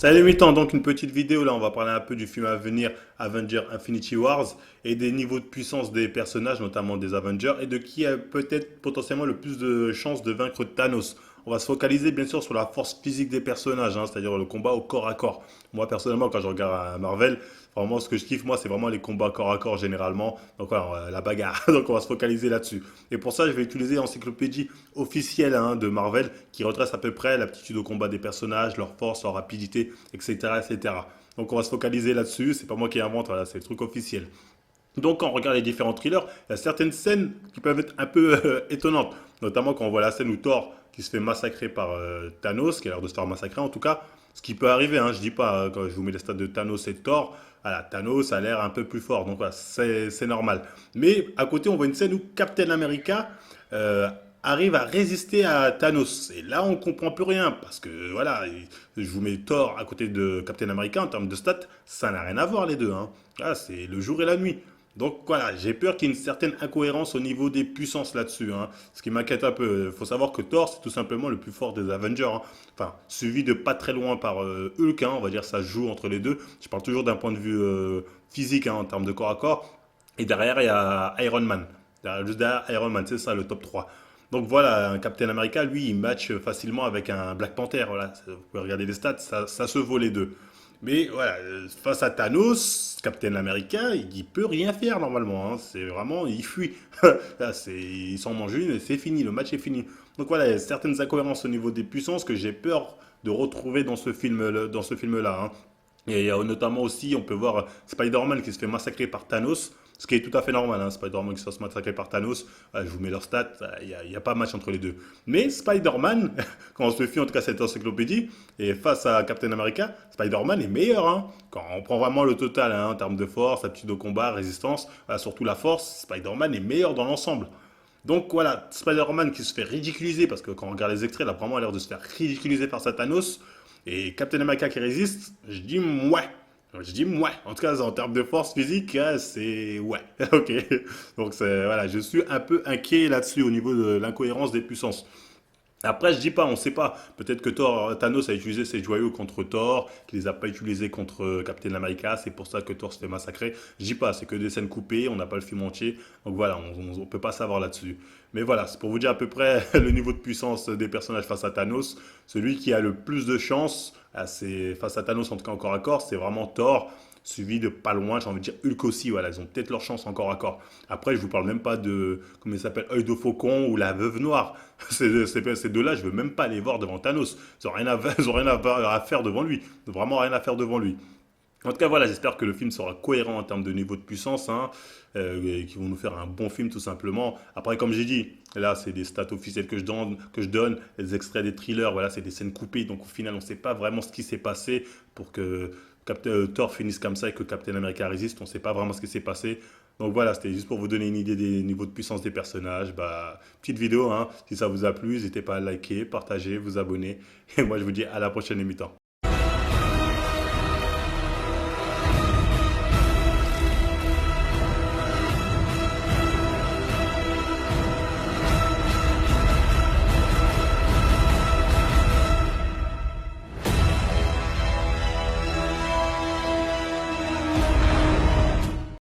Salut Mitan, donc une petite vidéo là, on va parler un peu du film à venir, Avengers Infinity Wars, et des niveaux de puissance des personnages, notamment des Avengers, et de qui a peut-être potentiellement le plus de chances de vaincre Thanos. On va se focaliser bien sûr sur la force physique des personnages, hein, c'est-à-dire le combat au corps à corps. Moi personnellement, quand je regarde Marvel, vraiment ce que je kiffe moi, c'est vraiment les combats corps à corps généralement, donc voilà, la bagarre, donc on va se focaliser là-dessus. Et pour ça, je vais utiliser l'encyclopédie officielle hein, de Marvel, qui retrace à peu près l'aptitude au combat des personnages, leur force, leur rapidité, etc., etc. Donc on va se focaliser là-dessus, c'est pas moi qui invente, voilà, c'est le truc officiel. Donc quand on regarde les différents thrillers, il y a certaines scènes qui peuvent être un peu étonnantes, notamment quand on voit la scène où Thor qui se fait massacrer par Thanos, qui a l'air de se faire massacrer en tout cas, ce qui peut arriver, hein, je dis pas, quand je vous mets les stats de Thanos et de Thor, voilà, Thanos a l'air un peu plus fort, donc voilà, c'est normal. Mais à côté, on voit une scène où Captain America euh, arrive à résister à Thanos. Et là, on comprend plus rien, parce que voilà, je vous mets Thor à côté de Captain America en termes de stats, ça n'a rien à voir les deux. Hein. Là, c'est le jour et la nuit. Donc voilà, j'ai peur qu'il y ait une certaine incohérence au niveau des puissances là-dessus. Hein. Ce qui m'inquiète un peu. Il faut savoir que Thor, c'est tout simplement le plus fort des Avengers. Hein. Enfin, suivi de pas très loin par Hulk, hein, on va dire ça se joue entre les deux. Je parle toujours d'un point de vue physique, hein, en termes de corps à corps. Et derrière, il y a Iron Man. Juste derrière Iron Man, c'est ça le top 3. Donc voilà, un Captain America, lui, il match facilement avec un Black Panther. Voilà, vous pouvez regarder les stats, ça se vaut les deux. Mais voilà, face à Thanos, Captain America, il peut rien faire normalement. Hein. C'est vraiment, il fuit. Là, il s'en mange une et c'est fini, le match est fini. Donc voilà, il y a certaines incohérences au niveau des puissances que j'ai peur de retrouver dans ce film-là. Hein. Et notamment aussi, on peut voir Spider-Man qui se fait massacrer par Thanos, ce qui est tout à fait normal. Hein. Spider-Man qui se fasse massacrer par Thanos, je vous mets leurs stats, il n'y a pas match entre les deux. Mais Spider-Man, quand on se fie en tout cas à cette encyclopédie, et face à Captain America, Spider-Man est meilleur. Hein. Quand on prend vraiment le total hein, en termes de force, aptitude au combat, résistance, surtout la force, Spider-Man est meilleur dans l'ensemble. Donc voilà, Spider-Man qui se fait ridiculiser, parce que quand on regarde les extraits, il a vraiment l'air de se faire ridiculiser par sa Thanos. Et Captain America qui résiste, je dis ouais. Je dis ouais. En tout cas, en termes de force physique, c'est ouais. Ok. Donc voilà, je suis un peu inquiet là-dessus au niveau de l'incohérence des puissances. Après, je dis pas, on sait pas. Peut-être que Thanos a utilisé ses joyaux contre Thor, qu'il les a pas utilisés contre Captain America. C'est pour ça que Thor se fait massacrer. Je dis pas, c'est que des scènes coupées, on n'a pas le film entier. Donc voilà, on peut pas savoir là-dessus. Mais voilà, c'est pour vous dire à peu près le niveau de puissance des personnages face à Thanos. Celui qui a le plus de chance, face à Thanos en tout cas encore à corps, c'est vraiment Thor suivi de pas loin, j'ai envie de dire Hulk aussi, voilà, ils ont peut-être leur chance encore à corps. Après, je vous parle même pas de, comment il s'appelle, Œil de Faucon ou la Veuve Noire. Ces deux-là, je veux même pas les voir devant Thanos. Ils ont rien ils ont rien à faire devant lui. Vraiment rien à faire devant lui. En tout cas, voilà, j'espère que le film sera cohérent en termes de niveau de puissance, hein, et qu'ils vont nous faire un bon film tout simplement. Après, comme j'ai dit, là, c'est des stats officielles que je donne, les extraits des thrillers, voilà, c'est des scènes coupées, donc au final, on ne sait pas vraiment ce qui s'est passé pour que Thor finisse comme ça et que Captain America résiste, on ne sait pas vraiment ce qui s'est passé. Donc voilà, c'était juste pour vous donner une idée des niveaux de puissance des personnages. Bah, petite vidéo, hein, si ça vous a plu, n'hésitez pas à liker, partager, vous abonner. Et moi, je vous dis à la prochaine émission.